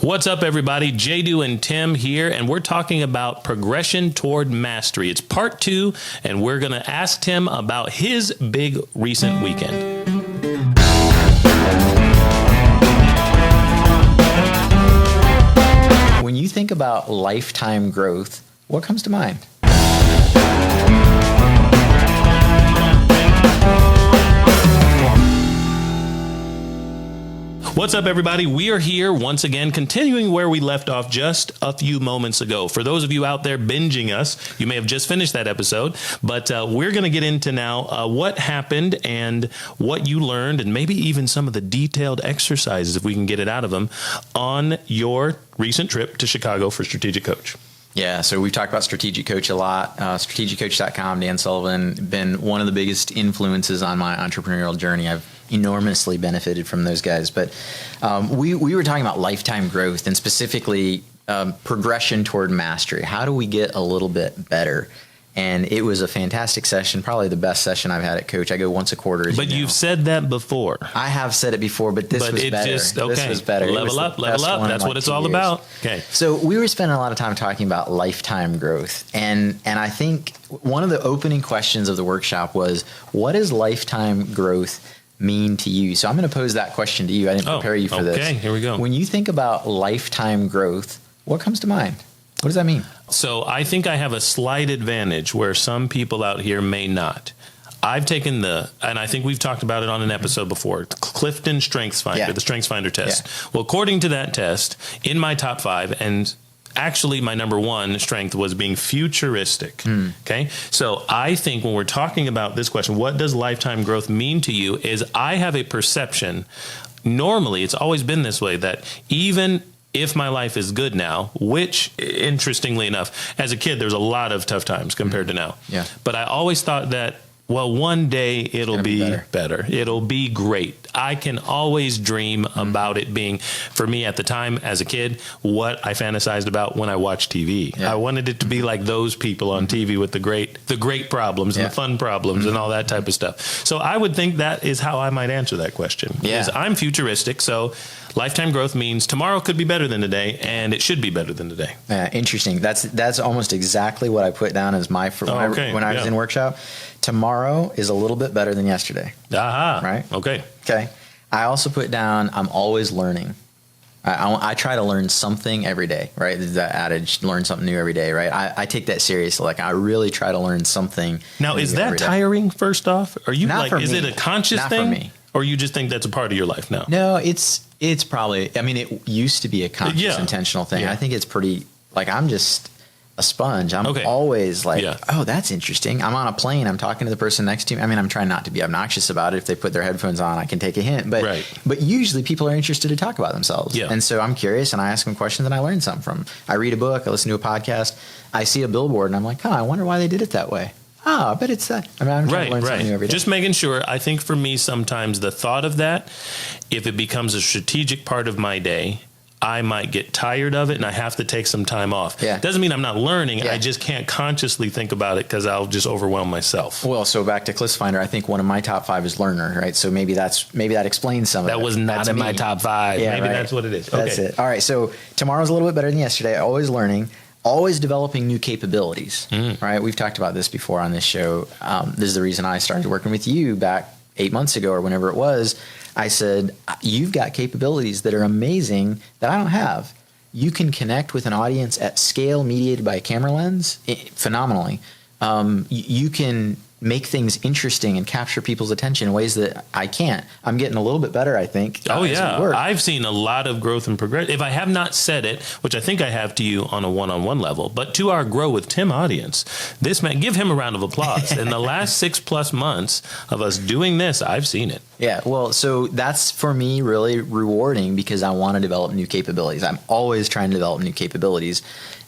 What's up, everybody? JDew and Tim here, and we're talking about progression toward mastery. It's part 2, and we're going to ask Tim about his big recent weekend. When you think about lifetime growth, what comes to mind? What's up, everybody? We are here once again, continuing where we left off just a few moments ago. For those of you out there binging us, you may have just finished that episode, but we're going to get into now what happened and what you learned, and maybe even some of the detailed exercises, if we can get it out of them, on your recent trip to Chicago for Strategic Coach. Yeah, so we've talked about Strategic Coach a lot. StrategicCoach.com, Dan Sullivan, been one of the biggest influences on my entrepreneurial journey. I've enormously benefited from those guys. But we were talking about lifetime growth and specifically progression toward mastery. How do we get a little bit better? And it was a fantastic session, probably the best session I've had at Coach. I go once a quarter. But you've said that before. I have said it before, but this was better. This was better. Level up. That's what it's all about. Okay. So we were spending a lot of time talking about lifetime growth. And I think one of the opening questions of the workshop was, what does lifetime growth mean to you? So I'm going to pose that question to you. I didn't prepare you for this. Okay, here we go. When you think about lifetime growth, what comes to mind? What does that mean? So I think I have a slight advantage where some people out here may not. I've taken and I think we've talked about it on an episode before, Clifton StrengthsFinder, the StrengthsFinder test. Yeah. Well, according to that test, in my top 5, and actually my number 1 strength was being futuristic. Okay. So I think when we're talking about this question, what does lifetime growth mean to you, is I have a perception, normally it's always been this way, that even if my life is good now, which interestingly enough, as a kid, there's a lot of tough times compared to now. Yeah. But I always thought that, well, one day it'll be better. It'll be great. I can always dream about it being, for me at the time as a kid, what I fantasized about when I watched TV. Yeah. I wanted it to be like those people on TV with the great problems and the fun problems and all that type of stuff. So I would think that is how I might answer that question. Yeah. Is I'm futuristic, so lifetime growth means tomorrow could be better than today, and it should be better than today. Yeah, interesting. That's almost exactly what I put down as my when I was in workshop. Tomorrow is a little bit better than yesterday. Aha. Right? Okay. I also put down, I'm always learning. I try to learn something every day, right? That adage, learn something new every day, right? I take that seriously. Like, I really try to learn something. Now, is that tiring, first off? Are you Not is it a conscious thing? Not for me. Or you just think that's a part of your life now? No, it's probably, I mean, it used to be a conscious, intentional thing. Yeah. I think it's pretty, like, I'm just a sponge. I'm always like, oh, that's interesting. I'm on a plane. I'm talking to the person next to me. I mean, I'm trying not to be obnoxious about it. If they put their headphones on, I can take a hint. But usually people are interested to talk about themselves. Yeah. And so I'm curious, and I ask them questions, and I learn something from them. I read a book. I listen to a podcast. I see a billboard, and I'm like, I wonder why they did it that way. Oh, I bet it's that. I mean, I'm trying to learn something new every day. Just making sure. I think for me, sometimes the thought of that, if it becomes a strategic part of my day, I might get tired of it and I have to take some time off. Yeah. Doesn't mean I'm not learning. Yeah. I just can't consciously think about it because I'll just overwhelm myself. Well, so back to CliffsFinder, I think one of my top 5 is learner, right? So maybe that explains some of it. That was not in my top 5. Yeah, maybe that's what it is. That's it. All right. So tomorrow's a little bit better than yesterday. Always learning. Always developing new capabilities, right? We've talked about this before on this show. This is the reason I started working with you back 8 months ago or whenever it was. I said, you've got capabilities that are amazing that I don't have. You can connect with an audience at scale mediated by a camera lens phenomenally. You can make things interesting and capture people's attention in ways that I can't. I'm getting a little bit better, I think. Oh, yeah. I've seen a lot of growth and progression. If I have not said it, which I think I have to you on a one-on-one level, but to our Grow with Tim audience, this man, give him a round of applause. In the last 6+ months of us doing this, I've seen it. Yeah, well, so that's for me really rewarding because I want to develop new capabilities. I'm always trying to develop new capabilities.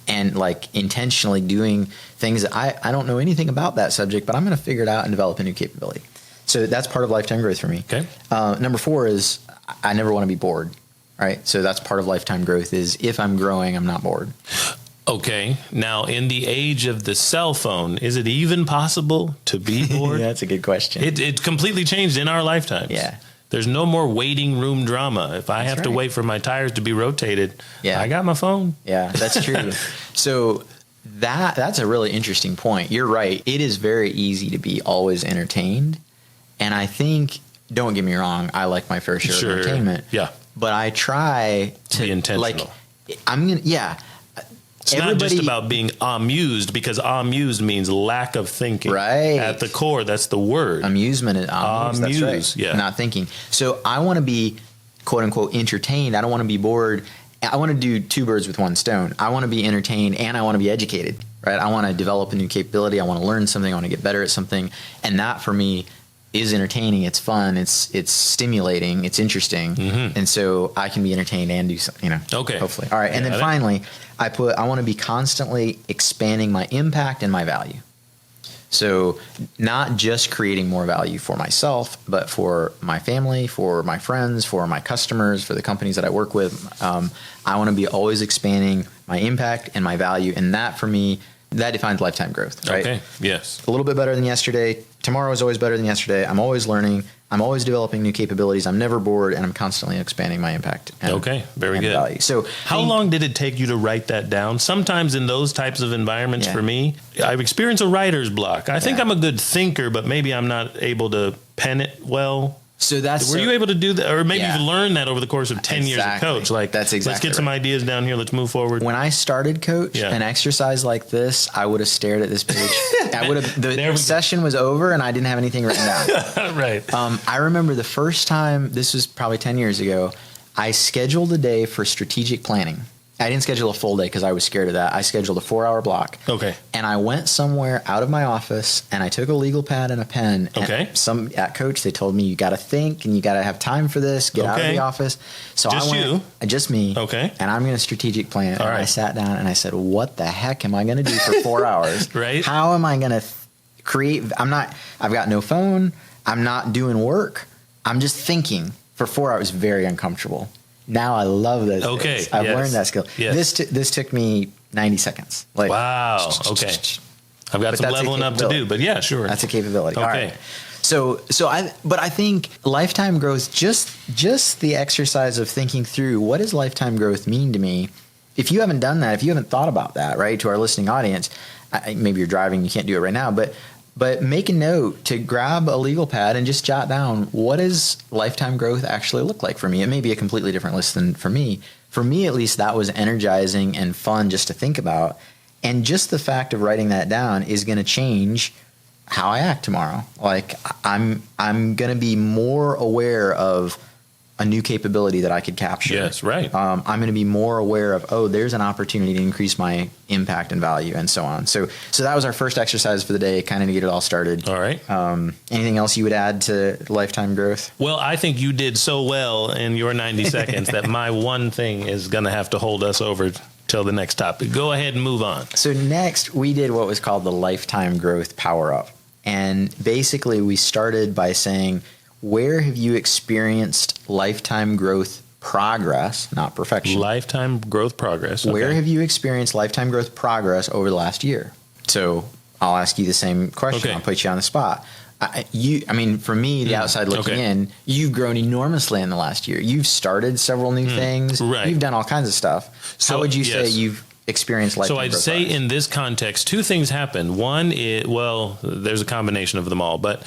And like intentionally doing things that I don't know anything about that subject, but I'm going to figure it out and develop a new capability. So that's part of lifetime growth for me. Okay. Number 4 is I never want to be bored. Right. So that's part of lifetime growth is if I'm growing, I'm not bored. Okay. Now, in the age of the cell phone, is it even possible to be bored? That's a good question. It completely changed in our lifetimes. Yeah. There's no more waiting room drama. If I have to wait for my tires to be rotated, I got my phone. Yeah, that's true. So that's a really interesting point. You're right. It is very easy to be always entertained. And I think, don't get me wrong, I like my fair share of entertainment. Yeah. But I try to be intentional. It's not just about being amused, because amused means lack of thinking. Right. At the core, that's the word. Amusement is amused. That's right. Yeah. Not thinking. So I want to be, quote unquote, entertained. I don't want to be bored. I want to do two birds with one stone. I want to be entertained and I want to be educated, right? I want to develop a new capability. I want to learn something. I want to get better at something. And that for me is entertaining. It's fun. It's stimulating. It's interesting. Mm-hmm. And so I can be entertained and do something, Okay. Hopefully. All right. And then finally, I want to be constantly expanding my impact and my value. So not just creating more value for myself, but for my family, for my friends, for my customers, for the companies that I work with. I want to be always expanding my impact and my value. And that for me, that defines lifetime growth, right? Okay. Yes. A little bit better than yesterday. Tomorrow is always better than yesterday. I'm always learning. I'm always developing new capabilities. I'm never bored, and I'm constantly expanding my impact. Very good. Value. So, how long did it take you to write that down? Sometimes in those types of environments, for me, I've experienced a writer's block. I think I'm a good thinker, but maybe I'm not able to pen it well. So were you able to do that, or maybe you've learned that over the course of 10 years of coach? Like, that's exactly. Let's get some ideas down here. Let's move forward. When I started coach, an exercise like this, I would have stared at this page. The session was over and I didn't have anything written down. Right. I remember the first time, this was probably 10 years ago, I scheduled a day for strategic planning. I didn't schedule a full day because I was scared of that. I scheduled a 4-hour block. Okay. And I went somewhere out of my office and I took a legal pad and a pen. Okay. And at coach, they told me, you got to think and you got to have time for this. Get out of the office. So just I went, just me. Okay. And I'm going to strategic plan. All and right. I sat down and I said, what the heck am I going to do for 4 hours? Right. How am I going to create? I've got no phone. I'm not doing work. I'm just thinking for 4 hours. Very uncomfortable. Now I love this. Okay. I've learned that skill. Yes. This took me 90 seconds. Wow. Okay. I've got some leveling up to do, but yeah, sure. That's a capability. Okay. All right. So I think lifetime growth, just the exercise of thinking through what does lifetime growth mean to me. If you haven't done that, if you haven't thought about that, right, to our listening audience, maybe you're driving, you can't do it right now, but make a note to grab a legal pad and just jot down, what does lifetime growth actually look like for me? It may be a completely different list than for me. For me, at least, that was energizing and fun just to think about. And just the fact of writing that down is going to change how I act tomorrow. Like I'm going to be more aware of a new capability that I could capture. Yes, right. I'm going to be more aware of, there's an opportunity to increase my impact and value and so on. So that was our first exercise for the day, kind of to get it all started. All right. Anything else you would add to lifetime growth? Well, I think you did so well in your 90 seconds that my one thing is going to have to hold us over till the next topic. Go ahead and move on. So next we did what was called the lifetime growth power up. And basically we started by saying, where have you experienced lifetime growth progress, not perfection? Lifetime growth progress. Okay. Where have you experienced lifetime growth progress over the last year? So I'll ask you the same question. Okay. I'll put you on the spot. For me, the outside looking in, you've grown enormously in the last year. You've started several new things. Right. You've done all kinds of stuff. So, how would you say you've experienced lifetime growth? So I'd say progress? in this context, two things happen. One is, there's a combination of them all, but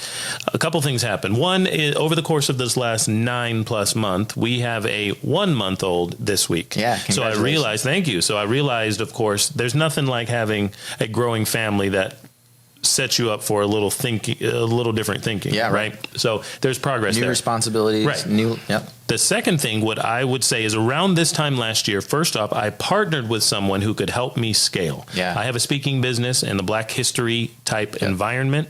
a couple things happen. One is, over the course of this last 9+ month, we have a 1-month-old this week. Yeah, so I realized, thank you. So I realized, of course, there's nothing like having a growing family that sets you up for a little different thinking. Yeah, right. So there's progress. New responsibilities. Right. Yep. The second thing, what I would say is around this time last year, first off, I partnered with someone who could help me scale. Yeah. I have a speaking business in the Black history type environment,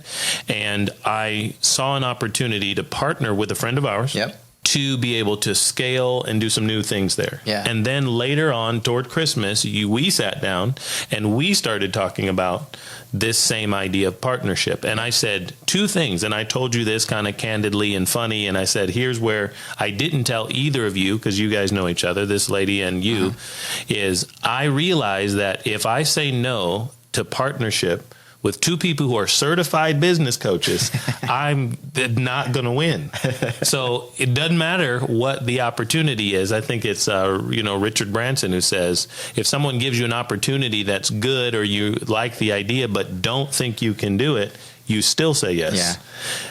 and I saw an opportunity to partner with a friend of ours. Yep. To be able to scale and do some new things there. Yeah. And then later on toward Christmas, we sat down and we started talking about this same idea of partnership. And I said two things, and I told you this kind of candidly and funny. And I said, here's where I didn't tell either of you, because you guys know each other, this lady and you, is I realize that if I say no to partnership with two people who are certified business coaches, I'm not going to win. So it doesn't matter what the opportunity is. I think it's, Richard Branson who says, if someone gives you an opportunity that's good or you like the idea but don't think you can do it, you still say yes.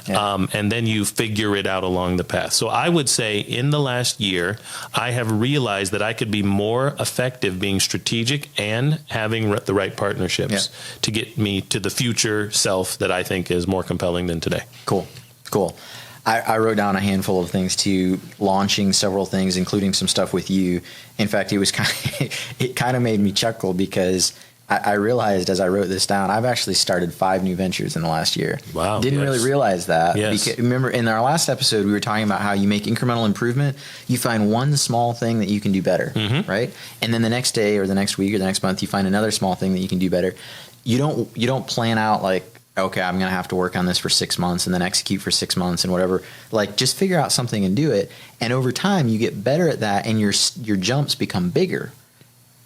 Yeah. And then you figure it out along the path. So I would say in the last year, I have realized that I could be more effective being strategic and having the right partnerships to get me to the future self that I think is more compelling than today. Cool. I wrote down a handful of things too, launching several things, including some stuff with you. In fact, it kind of made me chuckle because I realized as I wrote this down, I've actually started 5 new ventures in the last year. Wow. Didn't really realize that. Yes. Because, remember, in our last episode, we were talking about how you make incremental improvement. You find one small thing that you can do better, right? And then the next day or the next week or the next month, you find another small thing that you can do better. You don't plan out like, okay, I'm going to have to work on this for 6 months and then execute for 6 months and whatever. Like, just figure out something and do it. And over time, you get better at that and your jumps become bigger.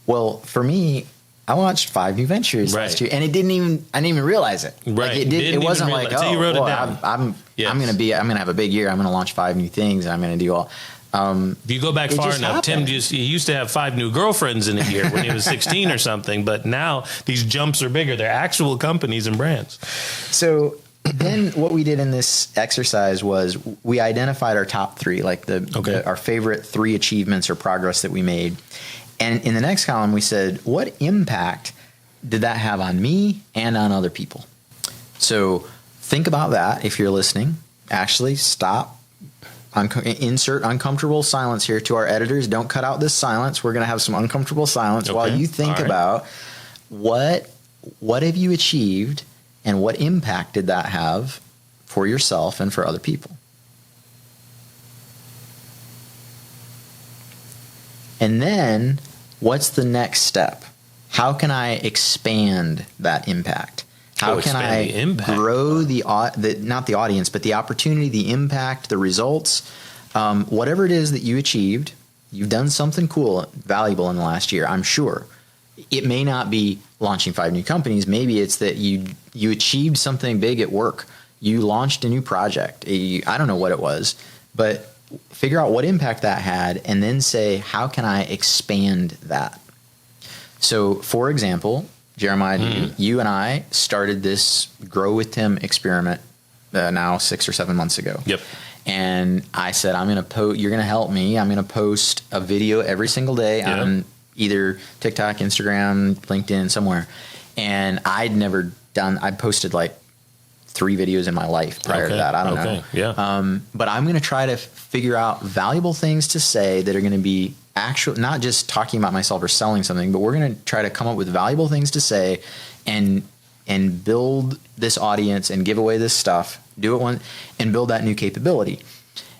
Well, for me, I launched 5 new ventures last year, and I didn't even realize it. Right. Like it wasn't like, oh, you wrote it down. I'm going to have a big year. I'm going to launch 5 new things. And I'm going to do all. If you go back far enough, Tim he used to have 5 new girlfriends in a year when he was 16 or something. But now these jumps are bigger. They're actual companies and brands. So then what we did in this exercise was we identified our top 3, like our favorite 3 achievements or progress that we made. And in the next column, we said, what impact did that have on me and on other people? So think about that if you're listening. Actually, stop. Insert uncomfortable silence here to our editors. Don't cut out this silence. We're going to have some uncomfortable silence while you think about what have you achieved and what impact did that have for yourself and for other people. And then, what's the next step? How can I expand that impact? How can I grow not the audience, but the opportunity, the impact, the results, whatever it is that you achieved? You've done something cool, valuable in the last year, I'm sure. It may not be launching 5 new companies. Maybe it's that you achieved something big at work. You launched a new project. I don't know what it was, but figure out what impact that had and then say, how can I expand that? So, for example, Jeremiah, you and I started this Grow with Tim experiment now 6 or 7 months ago. Yep. And I said, you're going to help me. I'm going to post a video every single day on either TikTok, Instagram, LinkedIn, somewhere. And I'd posted like 3 videos in my life prior to that. I don't know. Yeah. But I'm going to try to figure out valuable things to say that are going to be not just talking about myself or selling something, but we're going to try to come up with valuable things to say and build this audience and give away this stuff, do it one and build that new capability.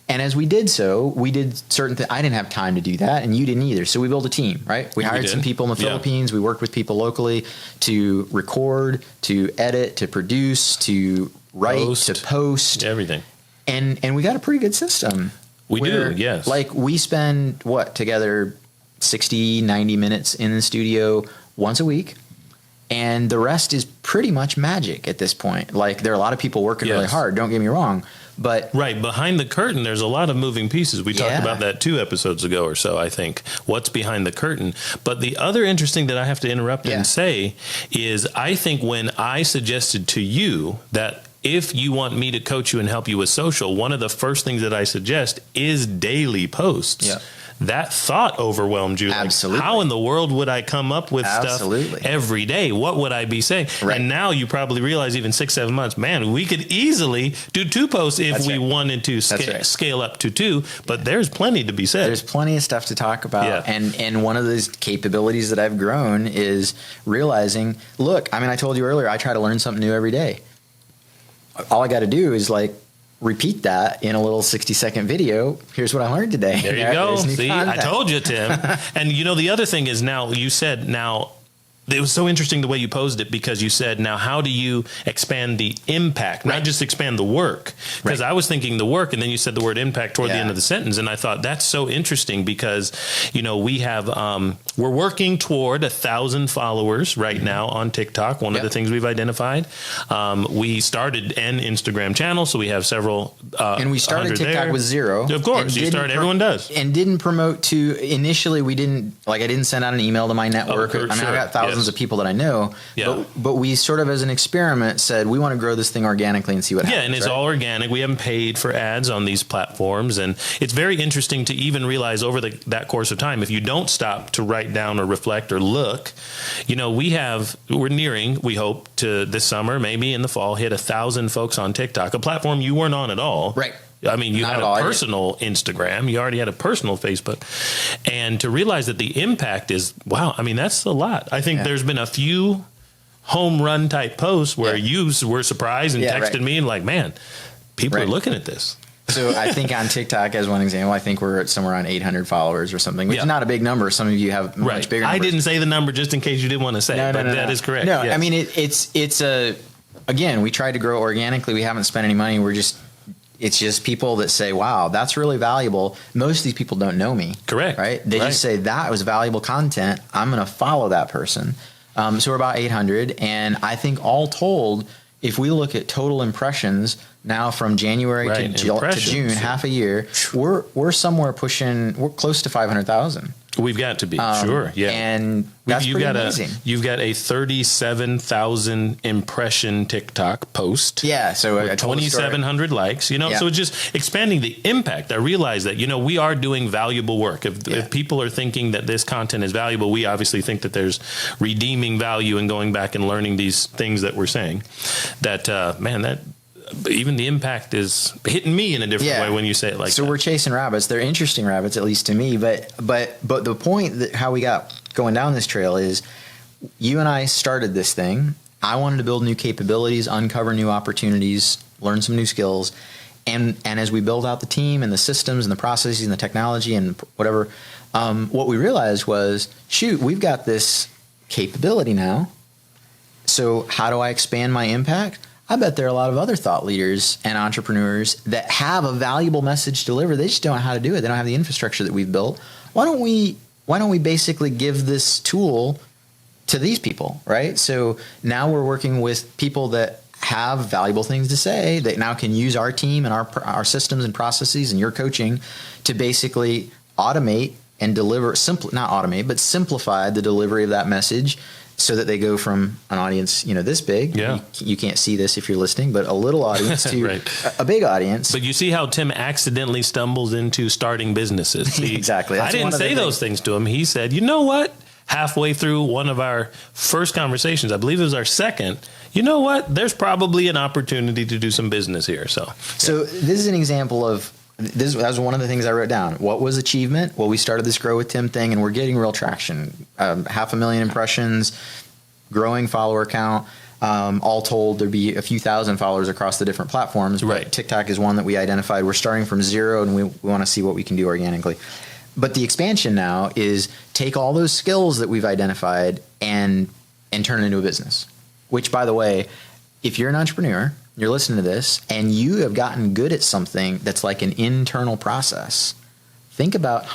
And as we did so, we did certain things. I didn't have time to do that, and you didn't either. So we built a team, right? We hired some people in the Philippines. We worked with people locally to record, to edit, to produce, to write, to post. Everything. And we got a pretty good system. We do, yes. Like we spend, together 60, 90 minutes in the studio once a week. And the rest is pretty much magic at this point. Like there are a lot of people working really hard, don't get me wrong. But right behind the curtain, there's a lot of moving pieces. We talked about that 2 episodes ago or so, I think. What's behind the curtain? But the other interesting that I have to interrupt and say is I think when I suggested to you that if you want me to coach you and help you with social, one of the first things that I suggest is daily posts. Yeah. That thought overwhelmed you. Absolutely. Like, how in the world would I come up with stuff every day? What would I be saying? Right. And now you probably realize even 6-7 months, man, we could easily do 2 posts if we wanted to scale up to 2, but there's plenty to be said. There's plenty of stuff to talk about. Yeah. And one of those capabilities that I've grown is realizing, look, I told you earlier, I try to learn something new every day. All I got to do is repeat that in a little 60-second video. Here's what I learned today. There you go. See, content. I told you, Tim. And the other thing is you said it was so interesting the way you posed it, because you said, now how do you expand the impact, not just expand the work? Because I was thinking the work, and then you said the word impact toward the end of the sentence. And I thought that's so interesting because, we have we're working toward 1,000 followers right now on TikTok. One of the things we've identified. We started an Instagram channel, so we have several. And we started TikTok there. with 0. Of course, you start. Everyone does. And didn't promote to. Initially, we didn't I didn't send out an email to my network. I mean, I've got thousands of people that I know. Yeah. But we sort of, as an experiment, said we want to grow this thing organically and see what happens. Yeah, and it's all organic. We haven't paid for ads on these platforms, and it's very interesting to even realize over that course of time, if you don't stop to write down or reflect or look, we're nearing, we hope, to this summer, maybe in the fall, hit 1,000 folks on TikTok, a platform you weren't on at all. Right. I mean, you had a personal Instagram. You already had a personal Facebook. And to realize that the impact is, wow, I mean, that's a lot. I think there's been a few home run type posts where you were surprised and texted me and like, man, people are looking at this. So I think on TikTok, as one example, I think we're at somewhere around 800 followers or something, which is not a big number. Some of you have much bigger numbers. I didn't say the number just in case you didn't want to say it, but that is correct. No, I mean, again, we tried to grow organically. We haven't spent any money. It's just people that say, wow, that's really valuable. Most of these people don't know me. Correct. Right? They just say that was valuable content. I'm going to follow that person. So we're about 800. And I think all told, if we look at total impressions now from January to June, half a year, we're somewhere we're close to 500,000. We've got to be, sure, yeah. And that's pretty amazing. You've got a 37,000 impression TikTok post. Yeah, so 2,700 likes, so it's just expanding the impact. I realize that, we are doing valuable work. If people are thinking that this content is valuable, we obviously think that there's redeeming value in going back and learning these things that we're saying. That, even the impact is hitting me in a different way when you say it like that. So we're chasing rabbits. They're interesting rabbits, at least to me. But the point that how we got going down this trail is you and I started this thing. I wanted to build new capabilities, uncover new opportunities, learn some new skills. And as we build out the team and the systems and the processes and the technology and whatever, what we realized was, shoot, we've got this capability now. So how do I expand my impact? I bet there are a lot of other thought leaders and entrepreneurs that have a valuable message to deliver. They just don't know how to do it. They don't have the infrastructure that we've built. Why don't we basically give this tool to these people, right? So now we're working with people that have valuable things to say that now can use our team and our systems and processes and your coaching to basically automate and deliver, simplify the delivery of that message so that they go from an audience, this big. Yeah. You can't see this if you're listening, but a little audience to a big audience. But you see how Tim accidentally stumbles into starting businesses. See, exactly. I didn't say those things to him. He said, you know what? Halfway through one of our first conversations, I believe it was our second, you know what? There's probably an opportunity to do some business here. So this is an example of, that was one of the things I wrote down. What was achievement? Well, we started this Grow with Tim thing, and we're getting real traction. 500,000 impressions, growing follower count. All told, there'd be a few thousand followers across the different platforms. But TikTok is one that we identified. We're starting from 0, and we want to see what we can do organically. But the expansion now is take all those skills that we've identified and turn it into a business. Which, by the way, if you're an entrepreneur, you're listening to this, and you have gotten good at something that's like an internal process, think about,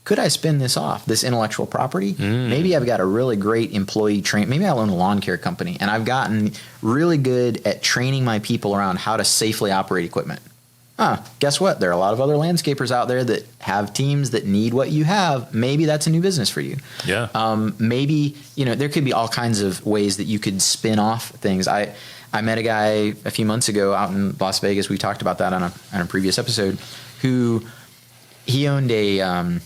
could I spin this off, this intellectual property? Maybe I've got a really great employee train. Maybe I'll own a lawn care company, and I've gotten really good at training my people around how to safely operate equipment. Guess what? There are a lot of other landscapers out there that have teams that need what you have. Maybe that's a new business for you. Yeah. Maybe, there could be all kinds of ways that you could spin off things. I met a guy a few months ago out in Las Vegas. We talked about that on a previous episode. He owned a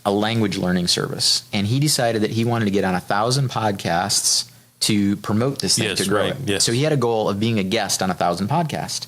language learning service, and he decided that he wanted to get on 1,000 podcasts to promote this thing, to grow it. Yes. So he had a goal of being a guest on 1,000 podcasts.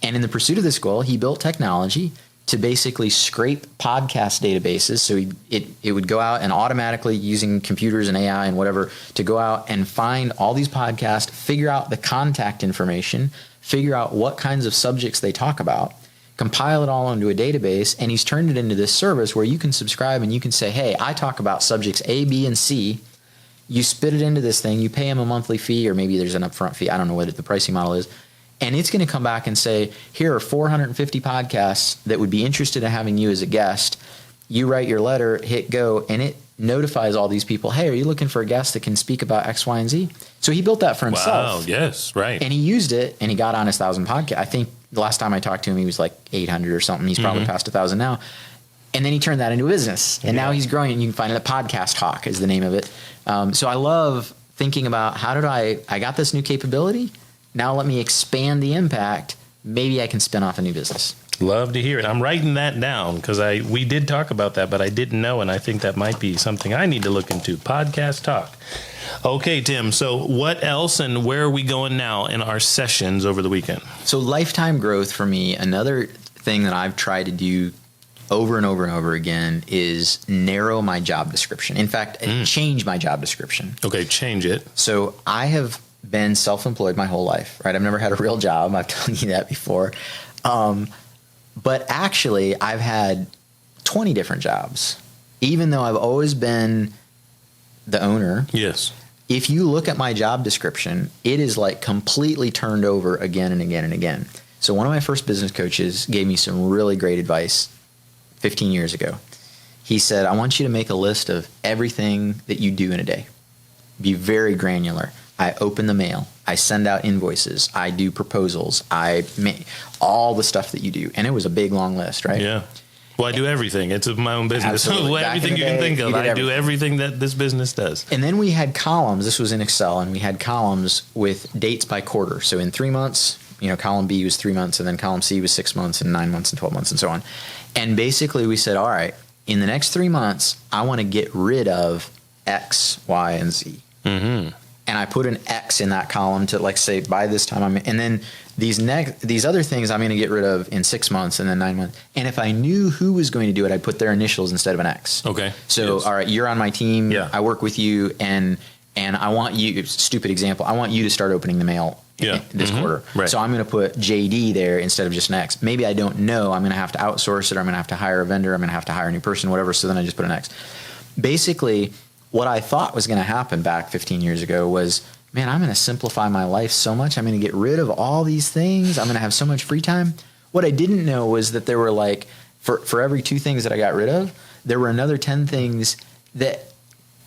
And in the pursuit of this goal, he built technology to basically scrape podcast databases. So it would go out and automatically, using computers and AI and whatever, to go out and find all these podcasts, figure out the contact information, figure out what kinds of subjects they talk about, compile it all into a database, and he's turned it into this service where you can subscribe and you can say, hey, I talk about subjects A, B, and C. You spit it into this thing, you pay him a monthly fee, or maybe there's an upfront fee. I don't know what the pricing model is. And it's going to come back and say, here are 450 podcasts that would be interested in having you as a guest. You write your letter, hit go, and notifies all these people, hey, are you looking for a guest that can speak about X, Y, and Z? So he built that for himself. Wow, yes, right. And he used it, and he got on his 1,000 podcast. I think the last time I talked to him, he was like 800 or something. He's probably past 1,000 now. And then he turned that into a business. And now he's growing, and you can find it at Podcast Hawk is the name of it. So I love thinking about how did I got this new capability. Now let me expand the impact. Maybe I can spin off a new business. Love to hear it. I'm writing that down because we did talk about that, but I didn't know, and I think that might be something I need to look into. Podcast Talk. Okay, Tim. So what else, and where are we going now in our sessions over the weekend? So lifetime growth for me, another thing that I've tried to do over and over and over again is narrow my job description. In fact, change my job description. Okay, change it. So I have been self-employed my whole life, right? I've never had a real job. I've told you that before. But actually, I've had 20 different jobs, even though I've always been the owner. Yes. If you look at my job description, it is like completely turned over again and again and again. So one of my first business coaches gave me some really great advice 15 years ago. He said, I want you to make a list of everything that you do in a day. Be very granular. I open the mail. I send out invoices. I do proposals. I make all the stuff that you do. And it was a big, long list, right? Yeah. Well, I do everything. It's my own business. Absolutely. Everything you can think of. I do everything that this business does. And then we had columns. This was in Excel, and we had columns with dates by quarter. So in 3 months, column B was 3 months, and then column C was 6 months, and 9 months, and 12 months, and so on. And basically we said, all right, in the next 3 months, I want to get rid of X, Y, and Z. Mm-hmm. And I put an X in that column to say by this time and then these other things I'm going to get rid of in 6 months and then 9 months. And if I knew who was going to do it, I'd put their initials instead of an X. Okay. So, yes. All right, you're on my team. Yeah. I work with you, and I want you, stupid example, I want you to start opening the mail this quarter. Right. So I'm going to put JD there instead of just an X. Maybe I don't know. I'm going to have to outsource it, or I'm going to have to hire a vendor. I'm going to have to hire a new person, whatever. So then I just put an X. Basically, what I thought was going to happen back 15 years ago was, man, I'm going to simplify my life so much. I'm going to get rid of all these things. I'm going to have so much free time. What I didn't know was that there were for every 2 things that I got rid of, there were another 10 things that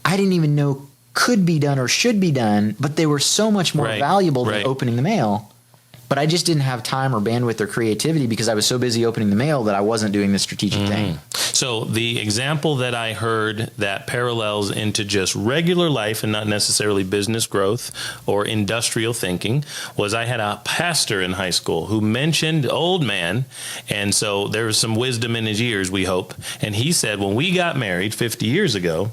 I didn't even know could be done or should be done, but they were so much more valuable than opening the mail. But I just didn't have time or bandwidth or creativity because I was so busy opening the mail that I wasn't doing the strategic thing. So the example that I heard that parallels into just regular life and not necessarily business growth or industrial thinking was I had a pastor in high school who mentioned old man. And so there was some wisdom in his ears, we hope. And he said, when we got married 50 years ago,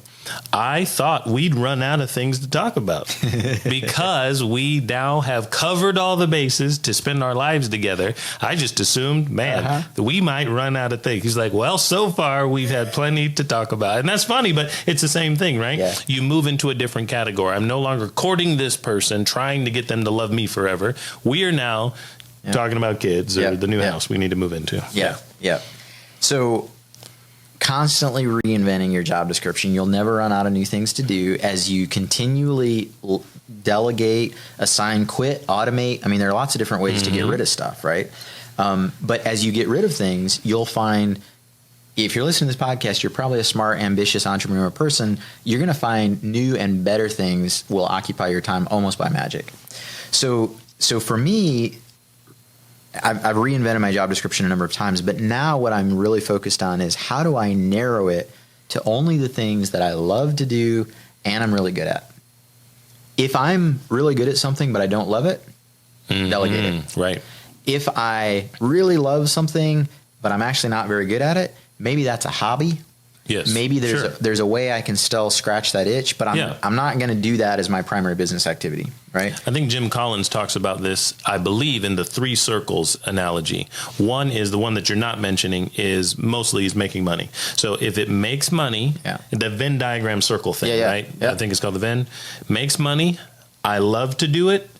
I thought we'd run out of things to talk about because we now have covered all the bases to spend our lives together. I just assumed, that we might run out of things. He's like, well, so far we've had plenty to talk about. And that's funny, but it's the same thing, right? Yeah. You move into a different category. I'm no longer courting this person, trying to get them to love me forever. We are now talking about kids or the new house we need to move into. Yeah. So constantly reinventing your job description. You'll never run out of new things to do as you continually delegate, assign, quit, automate. I mean, there are lots of different ways to get rid of stuff, right? But as you get rid of things, you'll find, if you're listening to this podcast, you're probably a smart, ambitious entrepreneur person. You're going to find new and better things will occupy your time almost by magic. So for me, I've reinvented my job description a number of times, but now what I'm really focused on is how do I narrow it to only the things that I love to do and I'm really good at. If I'm really good at something but I don't love it, delegate it. Right. If I really love something but I'm actually not very good at it, maybe that's a hobby. Yes. Maybe there's a way I can still scratch that itch, but I'm not going to do that as my primary business activity, right? I think Jim Collins talks about this, I believe, in the 3 circles analogy. One is the one that you're not mentioning is making money. So if it makes money, the Venn diagram circle thing, right? I think it's called the Venn. Makes money, I love to do it,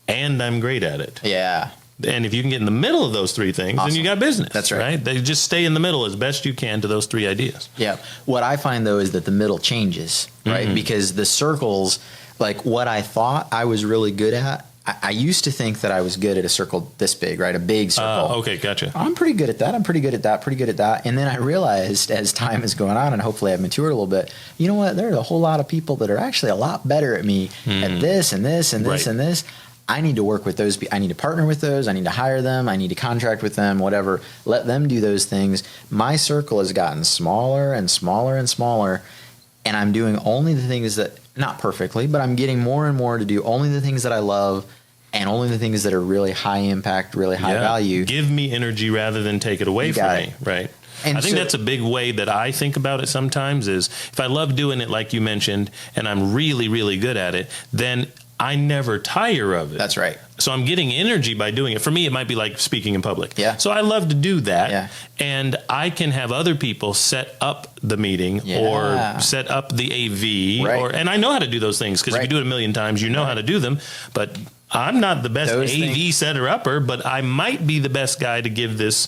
and I'm great at it. Yeah. And if you can get in the middle of those 3 things, then you got business. That's right. They just stay in the middle as best you can to those 3 ideas. Yeah. What I find, though, is that the middle changes, right? Because the circles, like what I thought I was really good at, I used to think that I was good at a circle this big, right? A big circle. Okay, gotcha. I'm pretty good at that. I'm pretty good at that, pretty good at that. And then I realized as time is going on, and hopefully I've matured a little bit, you know what? There are a whole lot of people that are actually a lot better at me at this and this and this and this. I need to work with those. I need to partner with those. I need to hire them. I need to contract with them, whatever. Let them do those things. My circle has gotten smaller and smaller and smaller. And I'm doing only the things that, not perfectly, but I'm getting more and more to do only the things that I love and only the things that are really high impact, really high value. Give me energy rather than take it away from me. Right. And I think that's a big way that I think about it sometimes is if I love doing it, like you mentioned, and I'm really, really good at it, then I never tire of it. That's right. So I'm getting energy by doing it. For me, it might be like speaking in public. Yeah. So I love to do that. Yeah. And I can have other people set up the meeting or set up the AV. Right. And I know how to do those things because if you do it a million times, you know how to do them. But I'm not the best AV setter-upper, but I might be the best guy to give this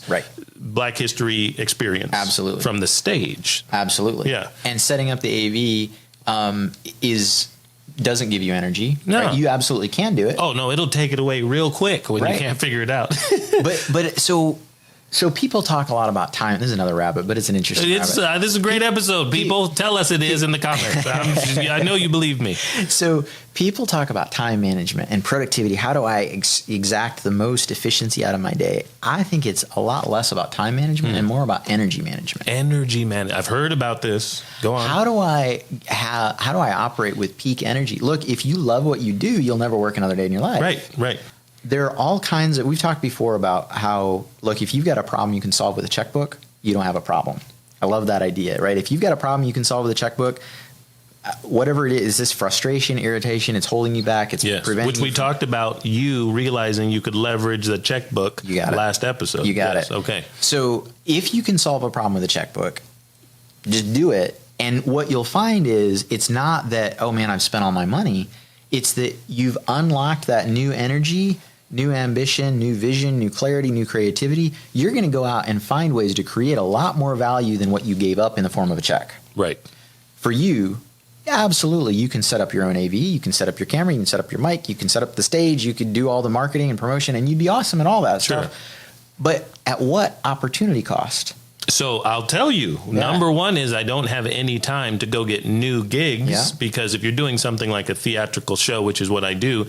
Black History experience. Absolutely. From the stage. Absolutely. Yeah. And setting up the AV doesn't give you energy. No. Right? You absolutely can do it. Oh, no, it'll take it away real quick when you can't figure it out. So people talk a lot about time. This is another rabbit, but it's an interesting rabbit. This is a great episode. People tell us it is in the comments. I know you believe me. So people talk about time management and productivity. How do I exact the most efficiency out of my day? I think it's a lot less about time management and more about energy management. Energy management. I've heard about this. Go on. How do I operate with peak energy? Look, if you love what you do, you'll never work another day in your life. Right. There are all kinds of, we've talked before about how, look, if you've got a problem you can solve with a checkbook, you don't have a problem. I love that idea, right? If you've got a problem you can solve with a checkbook, whatever it is this frustration, irritation, it's holding you back, it's preventing which we talked about you realizing you could leverage the checkbook last episode. You got it. Okay. So if you can solve a problem with a checkbook, just do it. And what you'll find is it's not that, oh man, I've spent all my money. It's that you've unlocked that new energy, new ambition, new vision, new clarity, new creativity. You're going to go out and find ways to create a lot more value than what you gave up in the form of a check. Right. For you, absolutely, you can set up your own AV, you can set up your camera, you can set up your mic, you can set up the stage, you could do all the marketing and promotion, and you'd be awesome at all that stuff. But at what opportunity cost? So I'll tell you, number one is I don't have any time to go get new gigs because if you're doing something like a theatrical show, which is what I do,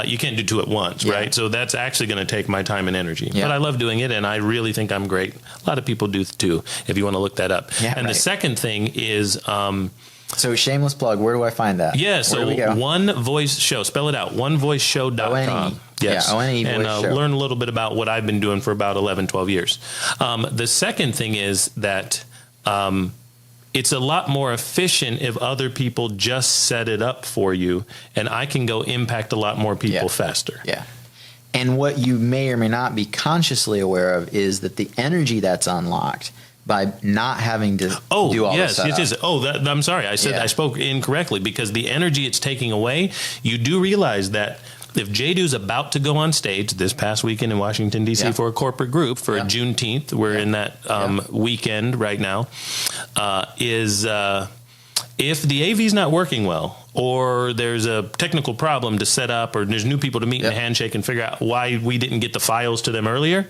you can't do two at once, right? So that's actually going to take my time and energy. But I love doing it, and I really think I'm great. A lot of people do too, if you want to look that up. And the second thing is... so shameless plug, where do I find that? Yeah, so One Voice Show, spell it out, onevoiceshow.com. Yes, ONE and Voice Show. Learn a little bit about what I've been doing for about 11, 12 years. The second thing is that it's a lot more efficient if other people just set it up for you, and I can go impact a lot more people faster. Yeah. And what you may or may not be consciously aware of is that the energy that's unlocked by not having to do all this setup. Yes. I'm sorry. I said I spoke incorrectly because the energy it's taking away, you do realize that if JDew's about to go on stage this past weekend in Washington, D.C. for a corporate group for Juneteenth, we're in that weekend right now, if the AV's not working well or there's a technical problem to set up or there's new people to meet and handshake and figure out why we didn't get the files to them earlier,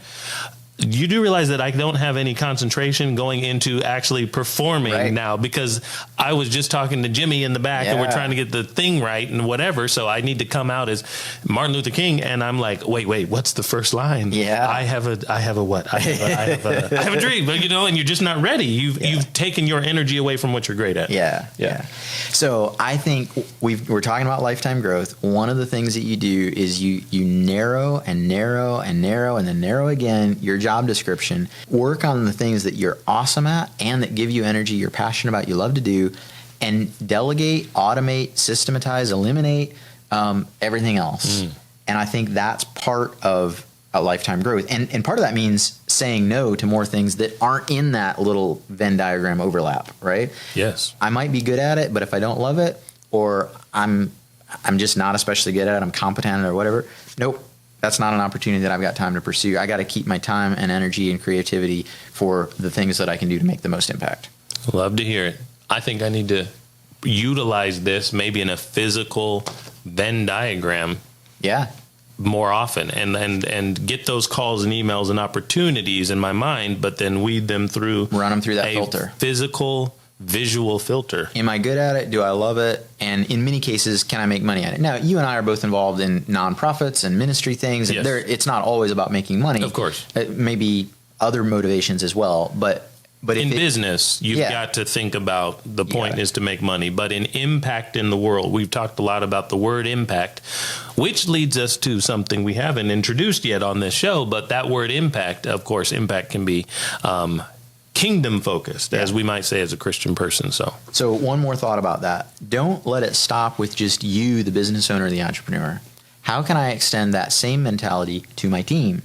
you do realize that I don't have any concentration going into actually performing now because I was just talking to Jimmy in the back and we're trying to get the thing right and whatever. So I need to come out as Martin Luther King and I'm like, wait, what's the first line? Yeah, I have a dream, but and you're just not ready. You've taken your energy away from what you're great at. Yeah. So I think we're talking about lifetime growth. One of the things that you do is you narrow and narrow and narrow and then narrow again your job description, work on the things that you're awesome at and that give you energy, you're passionate about, you love to do, and delegate, automate, systematize, eliminate everything else. And I think that's part of a lifetime growth. And part of that means saying no to more things that aren't in that little Venn diagram overlap, right? Yes. I might be good at it, but if I don't love it or I'm just not especially good at it, I'm competent or whatever, nope. That's not an opportunity that I've got time to pursue. I got to keep my time and energy and creativity for the things that I can do to make the most impact. Love to hear it. I think I need to utilize this maybe in a physical Venn diagram. Yeah. more often and get those calls and emails and opportunities in my mind, but then weed them through, run them through that filter, visual filter. Am I good at it? Do I love it? And in many cases, can I make money at it? Now, you and I are both involved in nonprofits and ministry things. Yes. And it's not always about making money. Of course. Maybe other motivations as well. But in business, you've got to think about the point is to make money. But in impact in the world, we've talked a lot about the word impact, which leads us to something we haven't introduced yet on this show. But that word impact, of course, impact can be kingdom focused, as we might say as a Christian person. So one more thought about that. Don't let it stop with just you, the business owner, the entrepreneur. How can I extend that same mentality to my team?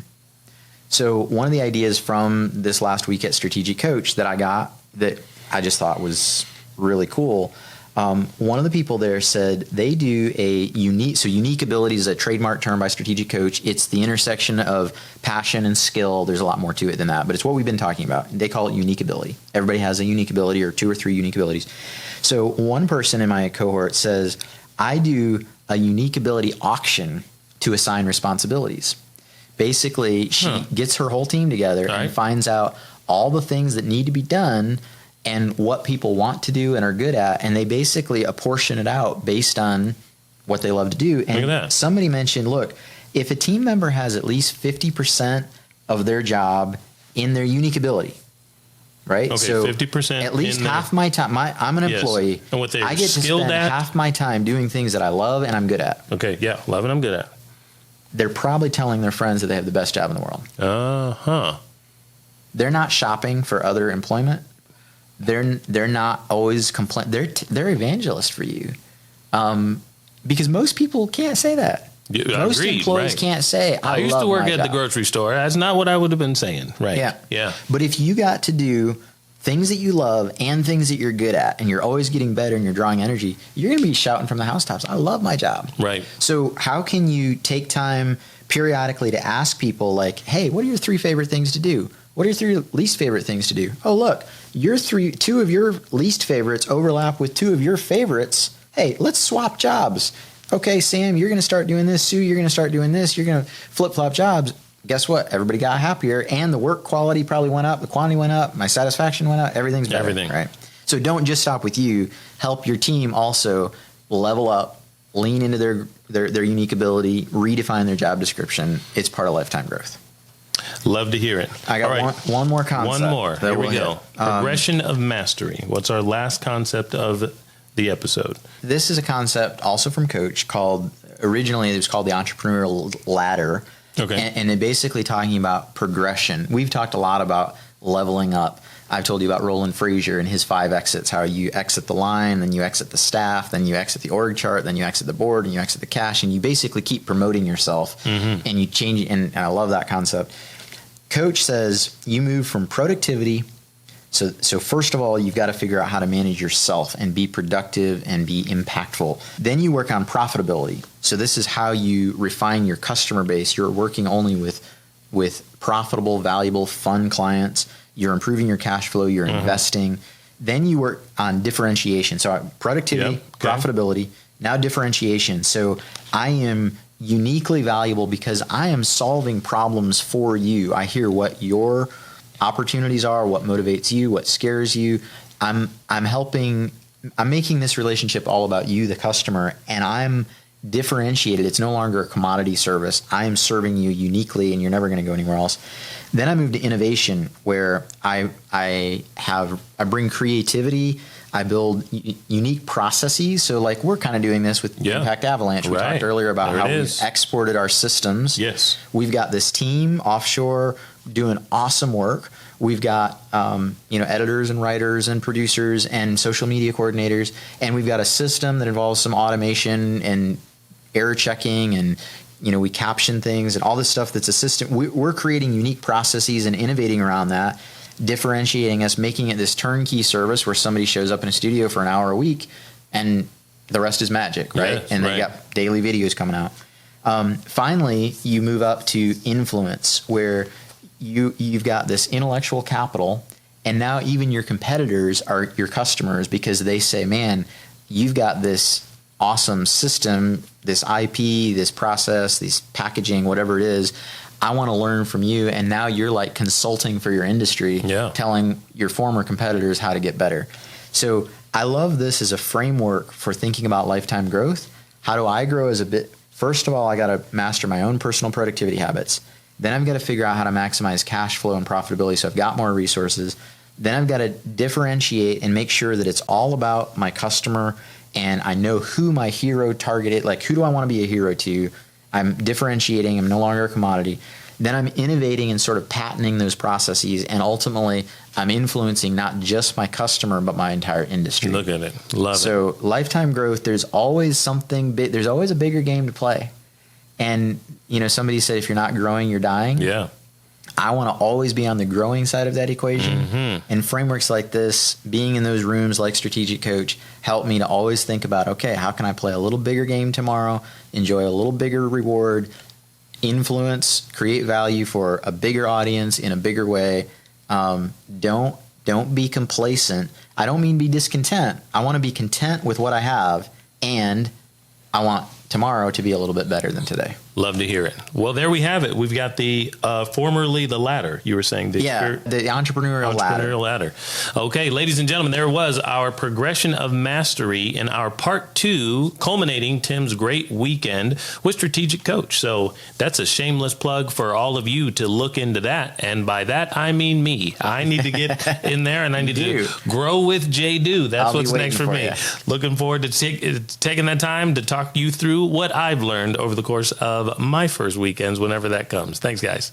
So one of the ideas from this last week at Strategic Coach that I got that I just thought was really cool. One of the people there said they do unique ability is a trademark term by Strategic Coach. It's the intersection of passion and skill. There's a lot more to it than that, but it's what we've been talking about. They call it unique ability. Everybody has a unique ability or 2 or 3 unique abilities. So one person in my cohort says, I do a unique ability auction to assign responsibilities. Basically, she gets her whole team together and finds out all the things that need to be done and what people want to do and are good at, and they basically apportion it out based on what they love to do. And somebody mentioned, look, if a team member has at least 50% of their job in their unique ability, right? Okay, so 50%. At least half my time. I'm an employee. And what I get to spend half my time doing things that I love and I'm good at. Okay, yeah, love and I'm good at. They're probably telling their friends that they have the best job in the world. They're not shopping for other employment. They're not always they're evangelists for you, because most people can't say that. Most employees can't say, I used love to work my at job. the grocery store. That's not what I would have been saying. Right. Yeah. But if you got to do things that you love and things that you're good at, and you're always getting better and you're drawing energy, you're going to be shouting from the housetops, I love my job. Right. So how can you take time periodically to ask people like, hey, what are your 3 favorite things to do? What are your 3 least favorite things to do? Oh, look, 2 of your least favorites overlap with 2 of your favorites. Hey, let's swap jobs. Okay, Sam, you're going to start doing this. Sue, you're going to start doing this. You're going to flip-flop jobs. Guess what? Everybody got happier, and the work quality probably went up. The quantity went up. My satisfaction went up. Everything's better. Right? So don't just stop with you. Help your team also level up, lean into their unique ability, redefine their job description. It's part of lifetime growth. Love to hear it. I got one more concept. One more. Here we go. Progression of mastery. What's our last concept of the episode? This is a concept also from Coach originally it was called the entrepreneurial ladder. Okay. And it basically talking about progression. We've talked a lot about leveling up. I've told you about Roland Frazier and his 5 exits, how you exit the line, then you exit the staff, then you exit the org chart, then you exit the board, and you exit the cash, and you basically keep promoting yourself, and you change, and I love that concept. Coach says you move from productivity. So first of all, you've got to figure out how to manage yourself and be productive and be impactful. Then you work on profitability. So this is how you refine your customer base. You're working only with profitable, valuable, fun clients. You're improving your cash flow. You're investing. Then you work on differentiation. So productivity, profitability, now differentiation. So I am uniquely valuable because I am solving problems for you. I hear what your opportunities are, what motivates you, what scares you. I'm making this relationship all about you, the customer, and I'm differentiated. It's no longer a commodity service. I am serving you uniquely, and you're never going to go anywhere else. Then I moved to innovation, where I bring creativity. I build unique processes. So like we're kind of doing this with Impact Avalanche. We talked earlier about how we've exported our systems. Yes. We've got this team offshore doing awesome work. We've got editors and writers and producers and social media coordinators, and we've got a system that involves some automation and error checking, and we caption things and all this stuff that's assistant. We're creating unique processes and innovating around that, differentiating us, making it this turnkey service where somebody shows up in a studio for an hour a week and the rest is magic, right? Yes, and they got daily videos coming out. Finally, you move up to influence, where you've got this intellectual capital, and now even your competitors are your customers because they say, man, you've got this awesome system, this IP, this process, this packaging, whatever it is. I want to learn from you. And now you're like consulting for your industry, telling your former competitors how to get better. So I love this as a framework for thinking about lifetime growth. How do I grow as a bit? First of all, I got to master my own personal productivity habits. Then I've got to figure out how to maximize cash flow and profitability. So I've got more resources. Then I've got to differentiate and make sure that it's all about my customer and I know who my hero target is. Like, who do I want to be a hero to? I'm differentiating. I'm no longer a commodity. Then I'm innovating and sort of patenting those processes. And ultimately, I'm influencing not just my customer, but my entire industry. Look at it. Love it. So lifetime growth, there's always something big. There's always a bigger game to play. And, you know, somebody said, if you're not growing, you're dying. Yeah. I want to always be on the growing side of that equation. Mm-hmm. And frameworks like this, being in those rooms like Strategic Coach, help me to always think about, okay, how can I play a little bigger game tomorrow, enjoy a little bigger reward, influence, create value for a bigger audience in a bigger way. Don't be complacent. I don't mean be discontent. I want to be content with what I have, and I want tomorrow to be a little bit better than today. Love to hear it. Well, there we have it. We've got the formerly the ladder. You were saying the entrepreneurial ladder. Okay, ladies and gentlemen, there was our progression of mastery in our part 2, culminating Tim's great weekend with Strategic Coach. So that's a shameless plug for all of you to look into that. And by that, I mean me. I need to get in there and I need to grow with JDew. That's what's next for me. Looking forward to taking that time to talk you through what I've learned over the course of my first weekends, whenever that comes. Thanks, guys.